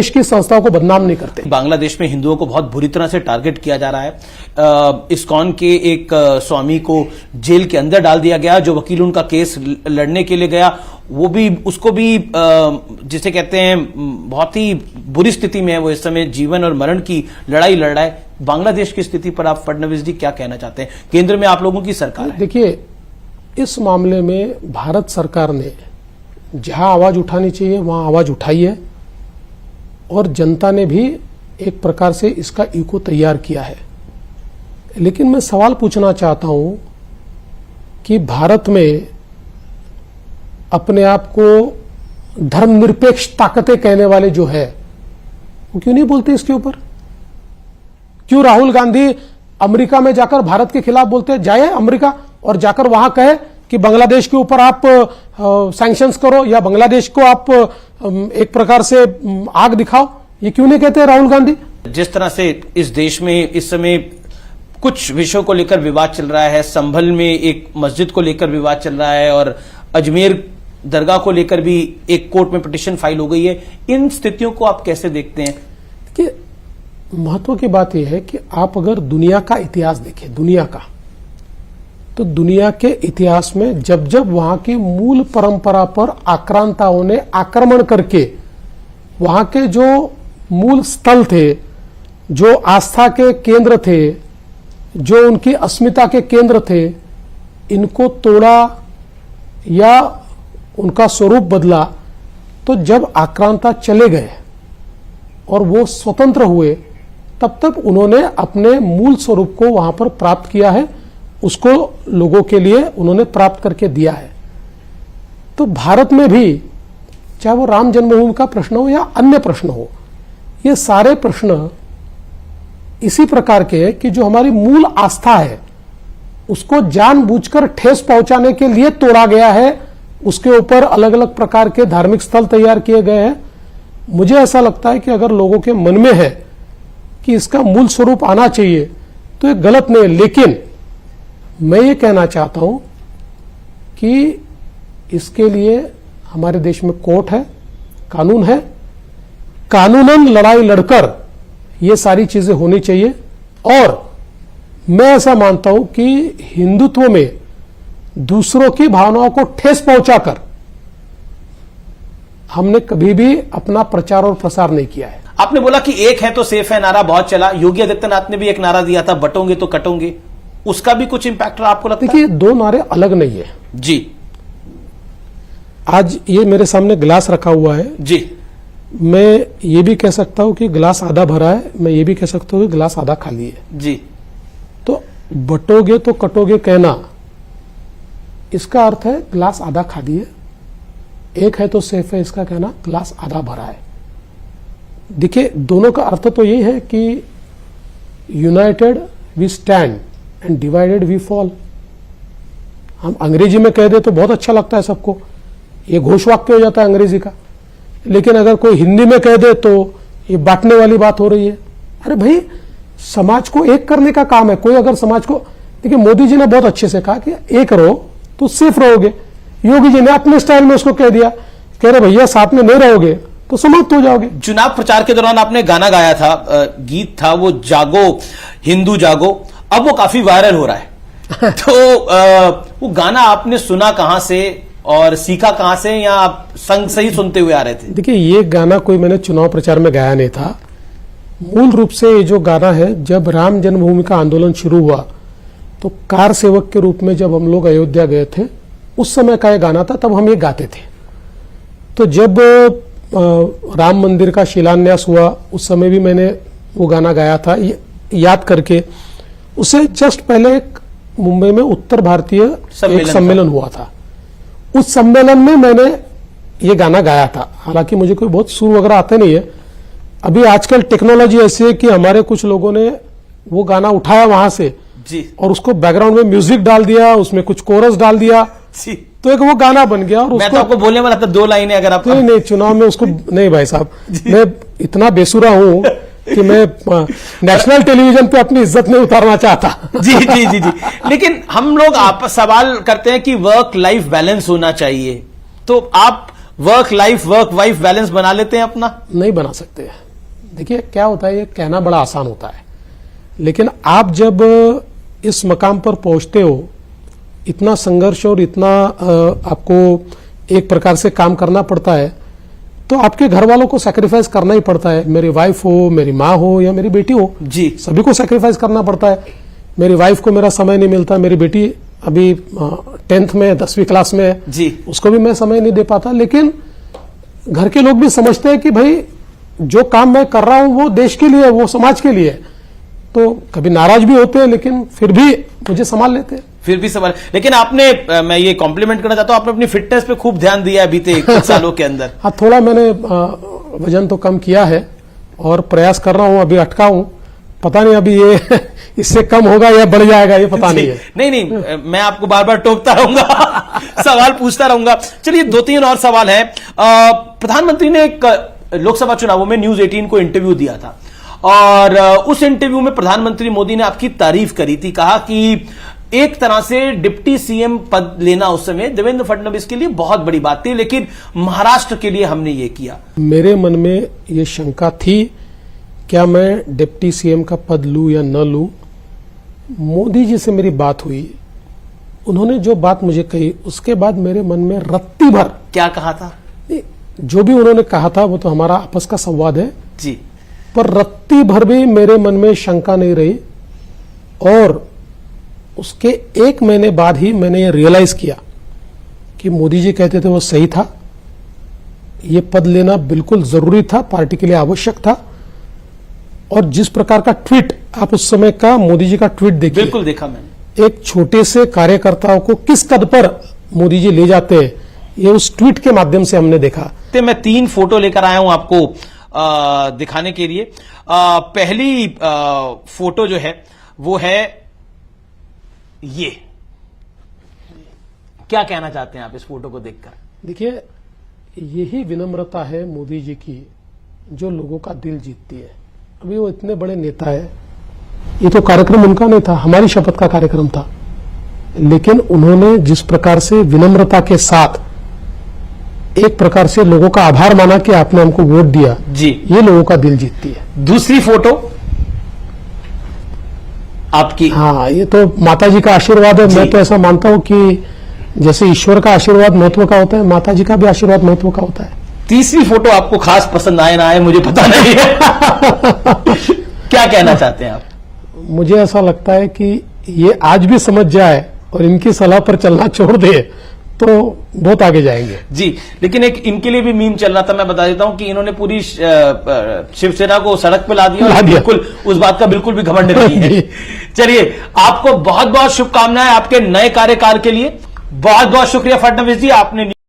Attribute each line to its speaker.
Speaker 1: देश की संस्थाओं को बदनाम नहीं करते।
Speaker 2: बांग्लादेश में हिंदुओं को बहुत बुरी तरह से टारगेट किया जा रहा है। इस्कॉन के एक स्वामी को जेल के अंदर डाल दिया गया, जो वकील उनका केस लड़ने के लिए गया वो भी, उसको भी जिसे कहते हैं बहुत ही बुरी स्थिति में है, वो इस समय जीवन और मरण की लड़ाई लड़ रहा है। बांग्लादेश की स्थिति पर आप फडणवीस जी क्या कहना चाहते हैं? केंद्र में आप लोगों की सरकार है।
Speaker 1: देखिए, इस मामले में भारत सरकार ने जहां आवाज उठानी चाहिए वहां आवाज उठाई है और जनता ने भी एक प्रकार से इसका इको तैयार किया है। लेकिन मैं सवाल पूछना चाहता हूं कि भारत में अपने आप को धर्मनिरपेक्ष ताकतें कहने वाले जो है वो क्यों नहीं बोलते इसके ऊपर? क्यों राहुल गांधी अमेरिका में जाकर भारत के खिलाफ बोलते हैं? जाए अमेरिका और जाकर वहां कहे कि बांग्लादेश के ऊपर आप सैंक्शंस करो या बांग्लादेश को आप एक प्रकार से आग दिखाओ। ये क्यों नहीं कहते राहुल गांधी?
Speaker 2: जिस तरह से इस देश में इस समय कुछ विषयों को लेकर विवाद चल रहा है, संभल में एक मस्जिद को लेकर विवाद चल रहा है और अजमेर दरगाह को लेकर भी एक कोर्ट में पिटीशन फाइल हो गई है, इन स्थितियों को आप कैसे देखते हैं?
Speaker 1: कि महत्व की बात यह है कि आप अगर दुनिया का इतिहास देखें, दुनिया का, तो दुनिया के इतिहास में जब जब वहां की मूल परंपरा पर आक्रांताओं ने आक्रमण करके वहां के जो मूल स्थल थे, जो आस्था के केंद्र थे, जो उनकी अस्मिता के केंद्र थे, इनको तोड़ा या उनका स्वरूप बदला, तो जब आक्रांता चले गए और वो स्वतंत्र हुए तब तक उन्होंने अपने मूल स्वरूप को वहां पर प्राप्त किया है, उसको लोगों के लिए उन्होंने प्राप्त करके दिया है। तो भारत में भी चाहे वो राम जन्मभूमि का प्रश्न हो या अन्य प्रश्न हो, ये सारे प्रश्न इसी प्रकार के हैं कि जो हमारी मूल आस्था है उसको जानबूझकर ठेस पहुंचाने के लिए तोड़ा गया है, उसके ऊपर अलग अलग प्रकार के धार्मिक स्थल तैयार किए गए हैं। मुझे ऐसा लगता है कि अगर लोगों के मन में है कि इसका मूल स्वरूप आना चाहिए तो ये गलत नहीं है। लेकिन मैं ये कहना चाहता हूं कि इसके लिए हमारे देश में कोर्ट है, कानून है, कानूनन लड़ाई लड़कर ये सारी चीजें होनी चाहिए। और मैं ऐसा मानता हूं कि हिंदुत्व में दूसरों की भावनाओं को ठेस पहुंचाकर हमने कभी भी अपना प्रचार और प्रसार नहीं किया है।
Speaker 2: आपने बोला कि एक है तो सेफ है, नारा बहुत चला। योगी आदित्यनाथ ने भी एक नारा दिया था, बटोगे तो कटोगे, उसका भी कुछ इंपैक्ट आपको लगता है?
Speaker 1: देखिए, दो नारे अलग नहीं है
Speaker 2: जी।
Speaker 1: आज ये मेरे सामने गिलास रखा हुआ है
Speaker 2: जी,
Speaker 1: मैं ये भी कह सकता हूं कि गिलास आधा भरा है, मैं ये भी कह सकता हूं कि गिलास आधा खाली है
Speaker 2: जी।
Speaker 1: तो बटोगे तो कटोगे कहना, इसका अर्थ है गिलास आधा खाली है। एक है तो सेफ है, इसका कहना गिलास आधा भरा है। देखिए, दोनों का अर्थ तो यही है कि united we stand and divided we fall. हम अंग्रेजी में कह दे तो बहुत अच्छा लगता है सबको, ये घोषवाक्य हो जाता है अंग्रेजी का। लेकिन अगर कोई हिंदी में कह दे तो ये बांटने वाली बात हो रही है। अरे भाई, समाज को एक करने का काम है। कोई अगर समाज को, देखिए मोदी जी ने बहुत अच्छे से कहा कि एक रहो तो सेफ रहोगे। योगी जी ने अपने स्टाइल में उसको कह दिया, कह रहे भैया साथ में नहीं रहोगे तो समाप्त हो जाओगे।
Speaker 2: चुनाव प्रचार के दौरान आपने गाना गाया था, गीत था वो जागो हिंदू जागो, अब वो काफी वायरल हो रहा है। तो वो गाना आपने सुना कहां से और सीखा कहां से, या आप संग से ही सुनते हुए आ रहे थे?
Speaker 1: देखिए, ये गाना कोई मैंने चुनाव प्रचार में गाया नहीं था। मूल रूप से ये जो गाना है, जब राम जन्मभूमि का आंदोलन शुरू हुआ तो कार सेवक के रूप में जब हम लोग अयोध्या गए थे, उस समय का ये गाना था, तब हम ये गाते थे। तो जब राम मंदिर का शिलान्यास हुआ उस समय भी मैंने वो गाना गाया था याद करके। उससे जस्ट पहले एक मुंबई में उत्तर भारतीय एक सम्मेलन हुआ था, उस सम्मेलन में मैंने ये गाना गाया था। हालांकि मुझे कोई बहुत सुर वगैरह आते नहीं है। अभी आजकल टेक्नोलॉजी ऐसी है कि हमारे कुछ लोगों ने वो गाना उठाया वहां से
Speaker 2: जी, और
Speaker 1: उसको बैकग्राउंड में म्यूजिक डाल दिया, उसमें कुछ कोरस डाल दिया
Speaker 2: जी,
Speaker 1: तो एक वो गाना बन गया। और
Speaker 2: मैं
Speaker 1: उसको
Speaker 2: तो आपको बोलने वाला था 2 लाइनें अगर आप
Speaker 1: नहीं चुनाव में उसको नहीं भाई साहब, मैं इतना बेसुरा हूं कि मैं नेशनल टेलीविजन पे अपनी इज्जत नहीं उतारना चाहता।
Speaker 2: जी जी जी जी। लेकिन हम लोग आप सवाल करते हैं कि वर्क लाइफ बैलेंस होना चाहिए, तो आप वर्क वाइफ बैलेंस बना लेते हैं अपना?
Speaker 1: नहीं बना सकते। देखिए क्या होता है, ये कहना बड़ा आसान होता है, लेकिन आप जब इस मकाम पर पहुंचते हो, इतना संघर्ष और इतना आपको एक प्रकार से काम करना पड़ता है, तो आपके घर वालों को सैक्रिफाइस करना ही पड़ता है। मेरी वाइफ हो, मेरी माँ हो या मेरी बेटी हो,
Speaker 2: जी,
Speaker 1: सभी को सैक्रिफाइस करना पड़ता है। मेरी वाइफ को मेरा समय नहीं मिलता, मेरी बेटी अभी 10th में 10वीं क्लास में है,
Speaker 2: जी,
Speaker 1: उसको भी मैं समय नहीं दे पाता। लेकिन घर के लोग भी समझते हैं कि भाई जो काम मैं कर रहा हूं वो देश के लिए, वो समाज के लिए है। तो कभी नाराज भी होते हैं, लेकिन फिर भी मुझे संभाल लेते हैं।
Speaker 2: फिर भी सवाल। लेकिन आपने, मैं ये कॉम्प्लीमेंट करना चाहता हूं, आपने अपनी फिटनेस पे खूब ध्यान दिया है बीते कुछ सालों के अंदर।
Speaker 1: हाँ, थोड़ा मैंने वजन तो कम किया है और प्रयास कर रहा हूं, अभी अटका हूं। पता नहीं अभी ये इससे कम होगा या बढ़ जाएगा, ये पता नहीं है।
Speaker 2: नहीं, मैं आपको बार बार टोकता रहूंगा सवाल पूछता रहूंगा। चलिए 2-3 और सवाल है। प्रधानमंत्री ने एक लोकसभा चुनावों में न्यूज 18 को इंटरव्यू दिया था और उस इंटरव्यू में प्रधानमंत्री मोदी ने आपकी तारीफ करी थी। कहा कि एक तरह से डिप्टी सीएम पद लेना उस समय देवेंद्र फडणवीस के लिए बहुत बड़ी बात थी, लेकिन महाराष्ट्र के लिए हमने ये किया।
Speaker 1: मेरे मन में ये शंका थी, क्या मैं डिप्टी सीएम का पद लूं या न लूं। मोदी जी से मेरी बात हुई, उन्होंने जो बात मुझे कही, उसके बाद मेरे मन में रत्ती भर।
Speaker 2: क्या कहा था?
Speaker 1: जो भी उन्होंने कहा था वो तो हमारा आपस का संवाद है
Speaker 2: जी,
Speaker 1: पर रत्ती भर भी मेरे मन में शंका नहीं रही। और उसके 1 महीने बाद ही मैंने ये रियलाइज किया कि मोदी जी कहते थे वो सही था, ये पद लेना बिल्कुल जरूरी था, पार्टी के लिए आवश्यक था। और जिस प्रकार का ट्वीट, आप उस समय का मोदी जी का ट्वीट देखिए,
Speaker 2: बिल्कुल देखा मैंने।
Speaker 1: एक छोटे से कार्यकर्ताओं को किस कद पर मोदी जी ले जाते हैं, ये उस ट्वीट के माध्यम से हमने देखा।
Speaker 2: तो मैं 3 फोटो लेकर आया हूं आपको दिखाने के लिए। पहली फोटो जो है वो है ये। क्या कहना चाहते हैं आप इस फोटो को देखकर?
Speaker 1: देखिए, यही विनम्रता है मोदी जी की जो लोगों का दिल जीतती है। अभी वो इतने बड़े नेता है, ये तो कार्यक्रम उनका नहीं था, हमारी शपथ का कार्यक्रम था, लेकिन उन्होंने जिस प्रकार से विनम्रता के साथ एक प्रकार से लोगों का आभार माना कि आपने हमको वोट दिया,
Speaker 2: जी,
Speaker 1: ये लोगों का दिल जीतती है।
Speaker 2: दूसरी फोटो आपकी।
Speaker 1: हाँ, ये तो माता जी का आशीर्वाद है। मैं तो ऐसा मानता हूं कि जैसे ईश्वर का आशीर्वाद महत्व का होता है, माता जी का भी आशीर्वाद महत्व का होता है।
Speaker 2: तीसरी फोटो आपको खास पसंद आए ना आए मुझे पता नहीं है क्या कहना चाहते हैं आप?
Speaker 1: मुझे ऐसा लगता है कि ये आज भी समझ जाए और इनकी सलाह पर चलना छोड़ दे तो बहुत आगे जाएंगे।
Speaker 2: जी, लेकिन एक इनके लिए भी मीम चल रहा था, मैं बता देता हूं कि इन्होंने पूरी शिवसेना को सड़क पे ला दिया और बिल्कुल उस बात का बिल्कुल भी घमंड नहीं है। चलिए, आपको बहुत बहुत शुभकामनाएं आपके नए कार्यकाल के लिए। बहुत बहुत शुक्रिया फडणवीस जी, आपने